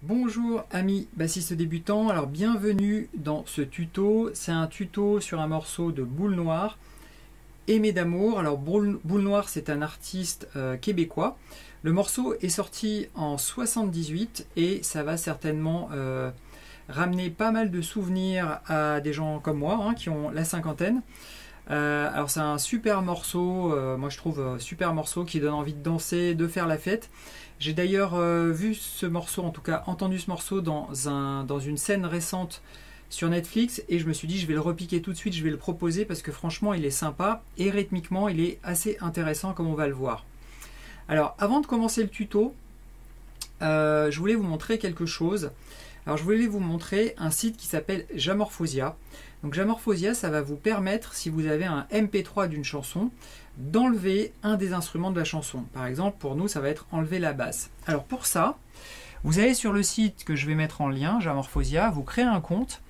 Bonjour amis bassistes débutants, alors bienvenue dans ce tuto. C'est un tuto sur un morceau de Boule Noire, Aimé d'amour. Alors Boule Noire, c'est un artiste québécois. Le morceau est sorti en 78 et ça va certainement ramener pas mal de souvenirs à des gens comme moi qui ont la cinquantaine. Alors c'est un super morceau, moi je trouve super morceau qui donne envie de danser, de faire la fête. J'ai d'ailleurs vu ce morceau, en tout cas entendu ce morceau dans une scène récente sur Netflix et je me suis dit je vais le repiquer tout de suite, je vais le proposer parce que franchement il est sympa et rythmiquement il est assez intéressant comme on va le voir. Alors avant de commencer le tuto, je voulais vous montrer quelque chose. Alors je voulais vous montrer un site qui s'appelle Jamorphosia. Donc Jamorphosia, ça va vous permettre, si vous avez un MP3 d'une chanson, d'enlever un des instruments de la chanson. Par exemple, pour nous, ça va être enlever la basse. Alors pour ça, vous allez sur le site que je vais mettre en lien, Jamorphosia, vous créez un compte.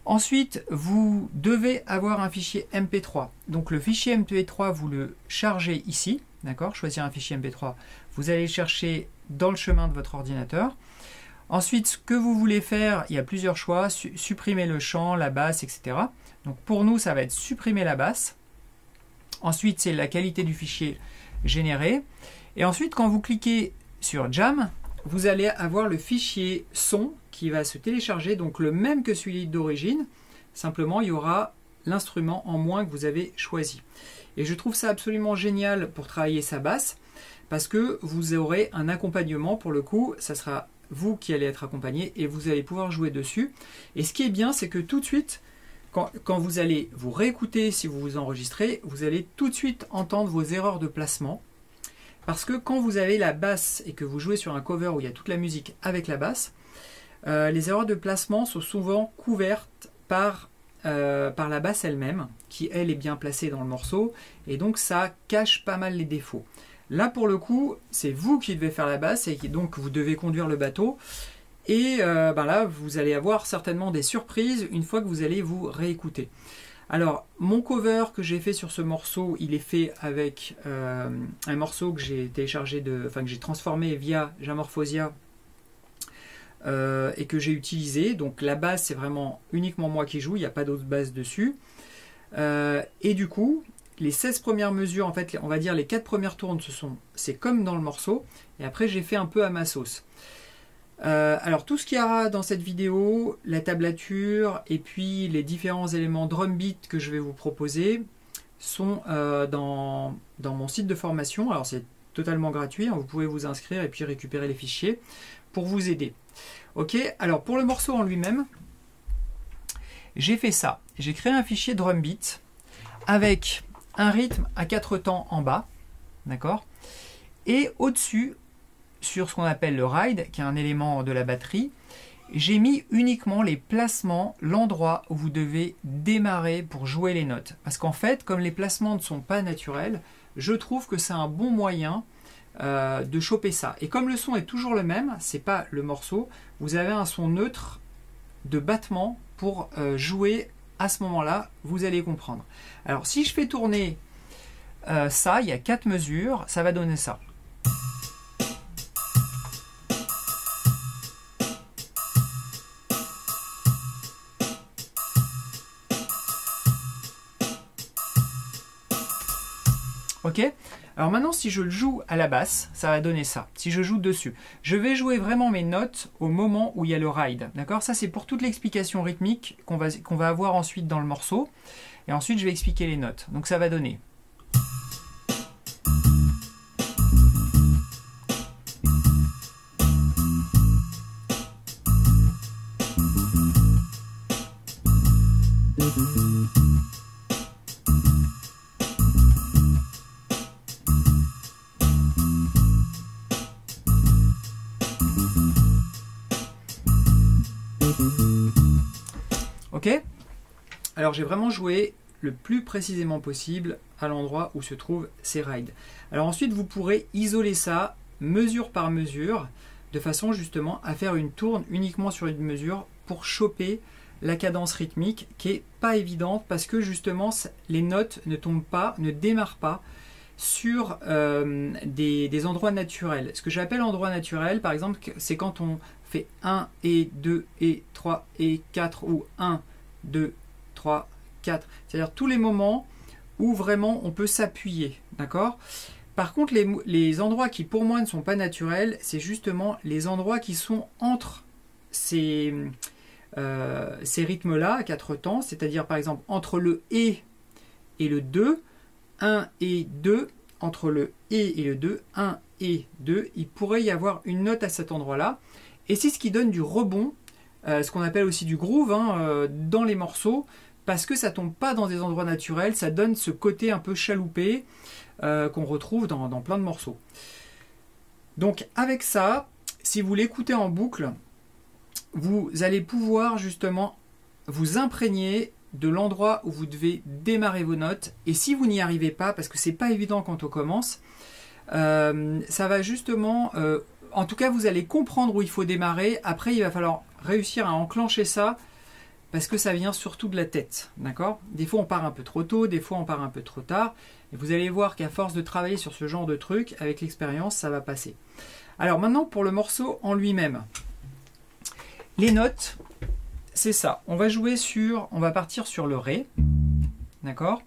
Ensuite, vous devez avoir un fichier MP3. Donc le fichier MP3, vous le chargez ici, d'accord? Choisir un fichier MP3. Vous allez le chercher dans le chemin de votre ordinateur. Ensuite, ce que vous voulez faire, il y a plusieurs choix, supprimer le chant, la basse, etc. Donc pour nous, ça va être supprimer la basse. Ensuite, c'est la qualité du fichier généré. Et ensuite, quand vous cliquez sur Jam, vous allez avoir le fichier son qui va se télécharger, donc le même que celui d'origine. Simplement, il y aura l'instrument en moins que vous avez choisi. Et je trouve ça absolument génial pour travailler sa basse, parce que vous aurez un accompagnement, pour le coup, ça sera vous qui allez être accompagné et vous allez pouvoir jouer dessus. Et ce qui est bien, c'est que tout de suite, quand vous allez vous réécouter, si vous vous enregistrez, vous allez tout de suite entendre vos erreurs de placement. Parce que quand vous avez la basse et que vous jouez sur un cover où il y a toute la musique avec la basse, les erreurs de placement sont souvent couvertes par la basse elle-même, qui elle est bien placée dans le morceau, et donc ça cache pas mal les défauts. Là, pour le coup, c'est vous qui devez faire la basse et donc vous devez conduire le bateau. Et là, vous allez avoir certainement des surprises une fois que vous allez vous réécouter. Alors, mon cover que j'ai fait sur ce morceau, il est fait avec un morceau que j'ai téléchargé, que j'ai transformé via Jamorphosia et que j'ai utilisé. Donc la basse, c'est vraiment uniquement moi qui joue, il n'y a pas d'autre basse dessus. Et du coup, les 16 premières mesures, en fait, on va dire les 4 premières tournes, c'est comme dans le morceau. Et après, j'ai fait un peu à ma sauce. Alors, tout ce qu'il y aura dans cette vidéo, la tablature et puis les différents éléments drum beat que je vais vous proposer sont dans mon site de formation. Alors, c'est totalement gratuit. Vous pouvez vous inscrire et puis récupérer les fichiers pour vous aider. Ok, alors pour le morceau en lui-même, j'ai fait ça. J'ai créé un fichier drum beat avec un rythme à 4 temps en bas, d'accord? Et au-dessus, sur ce qu'on appelle le ride, qui est un élément de la batterie, j'ai mis uniquement les placements, l'endroit où vous devez démarrer pour jouer les notes. Parce qu'en fait, comme les placements ne sont pas naturels, je trouve que c'est un bon moyen de choper ça. Et comme le son est toujours le même, c'est pas le morceau, vous avez un son neutre de battement pour jouer à ce moment-là, vous allez comprendre. Alors si je fais tourner ça, il y a 4 mesures, ça va donner ça. Ok? Alors maintenant, si je le joue à la basse, ça va donner ça. Si je joue dessus, je vais jouer vraiment mes notes au moment où il y a le ride. D'accord? Ça, c'est pour toute l'explication rythmique qu'on va avoir ensuite dans le morceau. Et ensuite, je vais expliquer les notes. Donc, ça va donner. Ok? Alors j'ai vraiment joué le plus précisément possible à l'endroit où se trouvent ces rides. Alors ensuite vous pourrez isoler ça mesure par mesure de façon justement à faire une tourne uniquement sur une mesure pour choper la cadence rythmique qui est pas évidente parce que justement les notes ne tombent pas, ne démarrent pas sur des endroits naturels. Ce que j'appelle endroit naturel, par exemple, c'est quand on fait 1 et 2 et 3 et 4 ou 1, 2, 3, 4. C'est-à-dire tous les moments où vraiment on peut s'appuyer. D'accord ? Par contre, les endroits qui pour moi ne sont pas naturels, c'est justement les endroits qui sont entre ces rythmes-là à 4 temps, c'est-à-dire par exemple entre le et le 2, 1 et 2, entre le et le 2, 1 et 2, il pourrait y avoir une note à cet endroit-là. Et c'est ce qui donne du rebond, ce qu'on appelle aussi du groove dans les morceaux, parce que ça tombe pas dans des endroits naturels, ça donne ce côté un peu chaloupé qu'on retrouve dans plein de morceaux. Donc avec ça, si vous l'écoutez en boucle, vous allez pouvoir justement vous imprégner de l'endroit où vous devez démarrer vos notes. Et si vous n'y arrivez pas, parce que c'est pas évident quand on commence, ça va justement... en tout cas, vous allez comprendre où il faut démarrer. Après, il va falloir réussir à enclencher ça, parce que ça vient surtout de la tête. D'accord ? Des fois, on part un peu trop tôt, des fois, on part un peu trop tard. Et vous allez voir qu'à force de travailler sur ce genre de truc, avec l'expérience, ça va passer. Alors maintenant, pour le morceau en lui-même. Les notes, c'est ça. On va partir sur le Ré. D'accord ?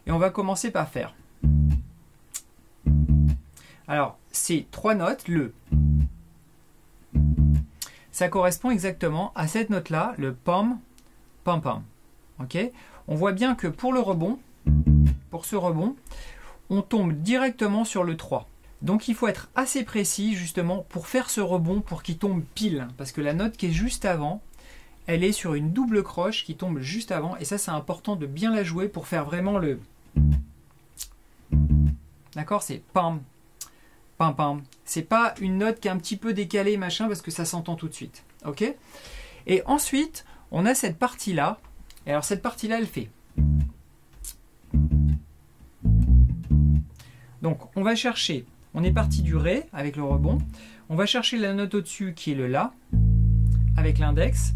Et on va commencer par faire. Alors, c'est 3 notes, le. Ça correspond exactement à cette note-là, le pom, pom, pom. Ok ? On voit bien que pour le rebond, pour ce rebond, on tombe directement sur le 3. Donc il faut être assez précis justement pour faire ce rebond pour qu'il tombe pile. Parce que la note qui est juste avant, elle est sur une double croche qui tombe juste avant. Et ça, c'est important de bien la jouer pour faire vraiment le... D'accord ? C'est pam, pam, pam. C'est pas une note qui est un petit peu décalée, machin, parce que ça s'entend tout de suite. Ok ? Et ensuite, on a cette partie-là. Et alors cette partie-là, elle fait... Donc on va chercher... On est parti du Ré avec le rebond. On va chercher la note au-dessus qui est le La avec l'index.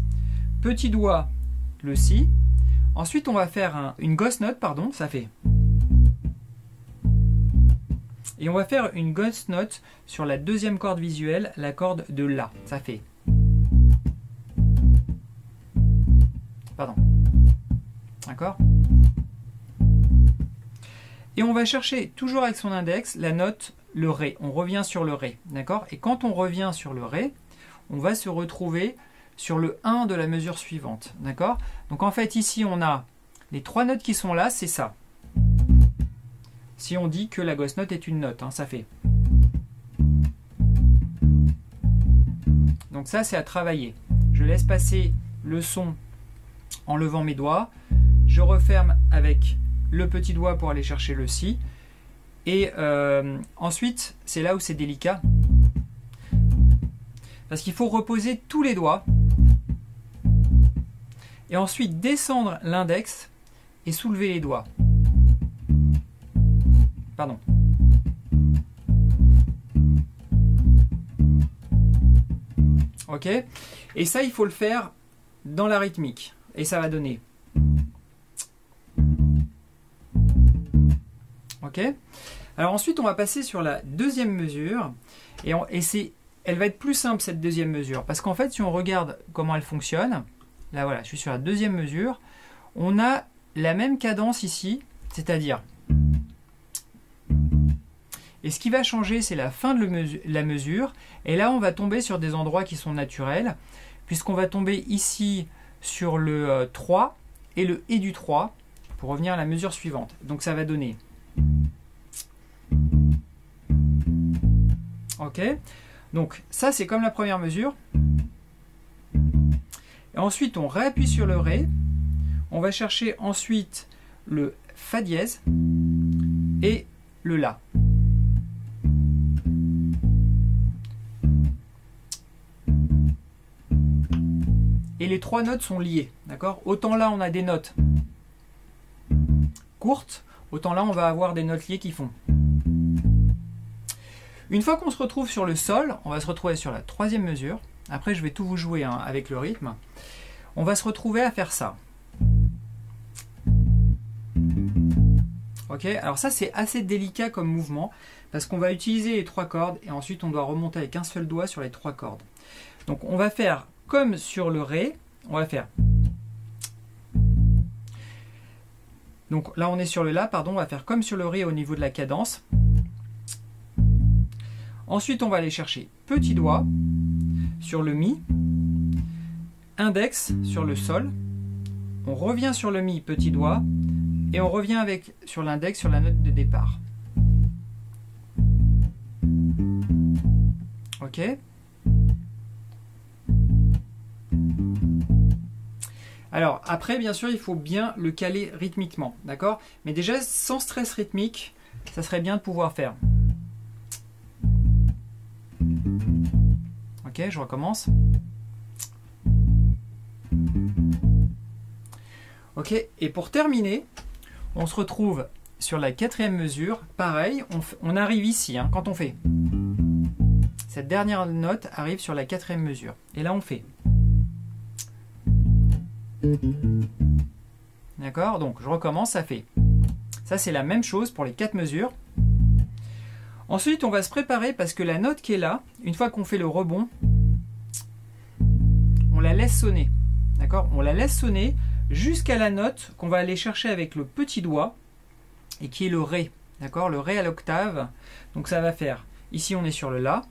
Petit doigt, le Si. Ensuite, on va faire une ghost note, pardon, ça fait. Et on va faire une ghost note sur la deuxième corde visuelle, la corde de La. Ça fait. Pardon. D'accord ? Et on va chercher, toujours avec son index, la note le Ré. On revient sur le Ré. D'accord ? Et quand on revient sur le Ré, on va se retrouver sur le 1 de la mesure suivante. D'accord ? Donc en fait, ici, on a les 3 notes qui sont là, c'est ça. Si on dit que la ghost note est une note, ça fait. Donc ça, c'est à travailler. Je laisse passer le son en levant mes doigts. Je referme avec le petit doigt pour aller chercher le Si. Et ensuite, c'est là où c'est délicat. Parce qu'il faut reposer tous les doigts. Et ensuite descendre l'index et soulever les doigts. Pardon. Ok ? Et ça, il faut le faire dans la rythmique. Et ça va donner. Ok ? Alors ensuite, on va passer sur la deuxième mesure. Et elle va être plus simple, cette deuxième mesure. Parce qu'en fait, si on regarde comment elle fonctionne, là voilà, je suis sur la deuxième mesure, on a la même cadence ici, c'est-à-dire... Et ce qui va changer, c'est la fin de la mesure. Et là, on va tomber sur des endroits qui sont naturels, puisqu'on va tomber ici sur le 3 et le Et du 3 pour revenir à la mesure suivante. Donc ça va donner... Ok, donc ça c'est comme la première mesure. Et ensuite on réappuie sur le Ré. On va chercher ensuite le Fa dièse et le La. Et les 3 notes sont liées. D'accord ? Autant là on a des notes courtes, autant là on va avoir des notes liées qui font. Une fois qu'on se retrouve sur le Sol, on va se retrouver sur la troisième mesure. Après, je vais tout vous jouer avec le rythme. On va se retrouver à faire ça. Ok, alors ça c'est assez délicat comme mouvement parce qu'on va utiliser les 3 cordes et ensuite on doit remonter avec un seul doigt sur les 3 cordes. Donc on va faire comme sur le Ré, on va faire. Donc là on est sur le La, pardon, on va faire comme sur le Ré au niveau de la cadence. Ensuite on va aller chercher petit doigt sur le Mi, index sur le Sol, on revient sur le Mi, petit doigt, et on revient avec sur l'index sur la note de départ. Ok. Alors après bien sûr il faut bien le caler rythmiquement, d'accord? Mais déjà sans stress rythmique, ça serait bien de pouvoir faire. Ok, je recommence. Ok, et pour terminer, on se retrouve sur la 4e mesure. Pareil, on arrive ici, hein, quand on fait. Cette dernière note arrive sur la 4e mesure. Et là, on fait. D'accord? Donc, je recommence, ça fait. Ça, c'est la même chose pour les 4 mesures. Ensuite, on va se préparer parce que la note qui est là, une fois qu'on fait le rebond, on la laisse sonner. D'accord? On la laisse sonner jusqu'à la note qu'on va aller chercher avec le petit doigt et qui est le Ré. D'accord? Le Ré à l'octave. Donc ça va faire, ici on est sur le La.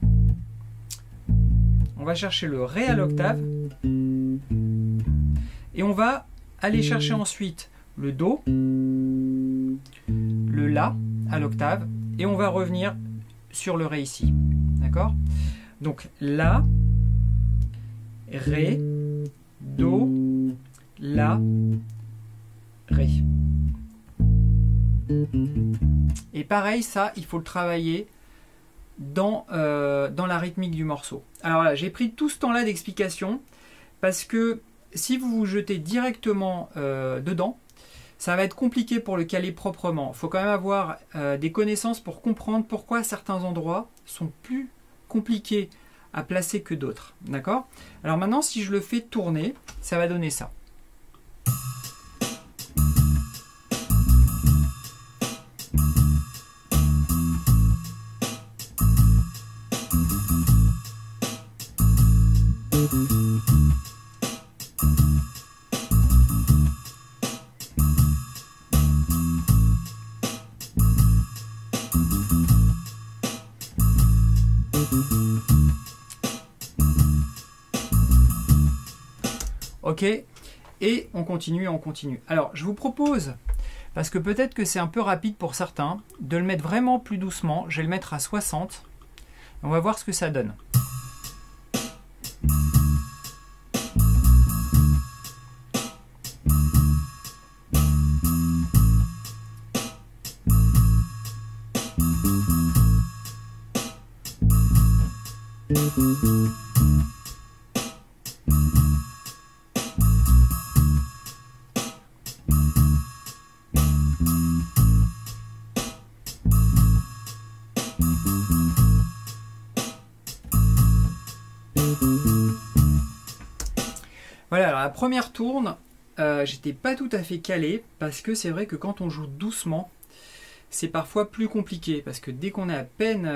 On va chercher le Ré à l'octave et on va aller chercher ensuite le Do, le La à l'octave et on va revenir sur le Ré ici. D'accord? Donc La, Ré, Do, La, Ré. Et pareil, ça, il faut le travailler dans la rythmique du morceau. Alors là, j'ai pris tout ce temps-là d'explication parce que si vous vous jetez directement dedans, ça va être compliqué pour le caler proprement. Il faut quand même avoir des connaissances pour comprendre pourquoi certains endroits sont plus compliqués à placer que d'autres. D'accord? Alors maintenant, si je le fais tourner, ça va donner ça. Ok, et on continue, on continue. Alors, je vous propose, parce que peut-être que c'est un peu rapide pour certains, de le mettre vraiment plus doucement. Je vais le mettre à 60. On va voir ce que ça donne. Voilà, alors la première tourne, j'étais pas tout à fait calé parce que c'est vrai que quand on joue doucement, c'est parfois plus compliqué parce que dès qu'on est à peine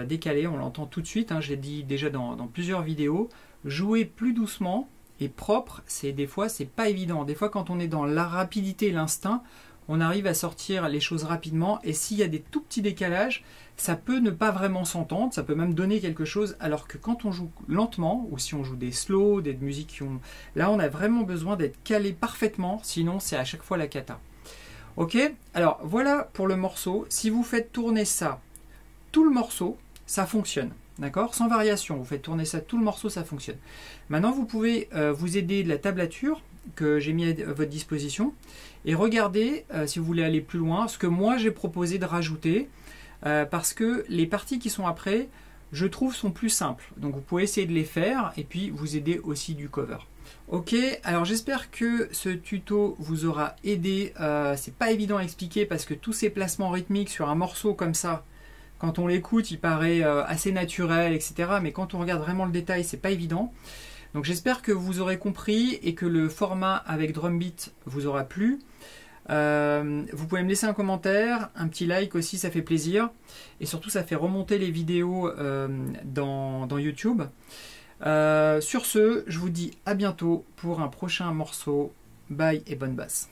décalé, on l'entend tout de suite, hein, je l'ai dit déjà dans plusieurs vidéos, jouer plus doucement et propre, des fois c'est pas évident. Des fois quand on est dans la rapidité et l'instinct, on arrive à sortir les choses rapidement et s'il y a des tout petits décalages, ça peut ne pas vraiment s'entendre, ça peut même donner quelque chose, alors que quand on joue lentement, ou si on joue des slows, des musiques qui ont... Là, on a vraiment besoin d'être calé parfaitement, sinon c'est à chaque fois la cata. Ok, alors voilà pour le morceau. Si vous faites tourner ça, tout le morceau, ça fonctionne. D'accord? Sans variation, vous faites tourner ça, tout le morceau, ça fonctionne. Maintenant, vous pouvez vous aider de la tablature que j'ai mis à votre disposition et regardez, si vous voulez aller plus loin, ce que moi j'ai proposé de rajouter parce que les parties qui sont après, je trouve, sont plus simples. Donc vous pouvez essayer de les faire et puis vous aider aussi du cover. Ok, alors j'espère que ce tuto vous aura aidé. C'est pas évident à expliquer parce que tous ces placements rythmiques sur un morceau comme ça, quand on l'écoute, il paraît assez naturel, etc. Mais quand on regarde vraiment le détail, c'est pas évident. Donc j'espère que vous aurez compris et que le format avec drum beat vous aura plu. Vous pouvez me laisser un commentaire, un petit like aussi, ça fait plaisir. Et surtout, ça fait remonter les vidéos dans YouTube. Sur ce, je vous dis à bientôt pour un prochain morceau. Bye et bonne basse.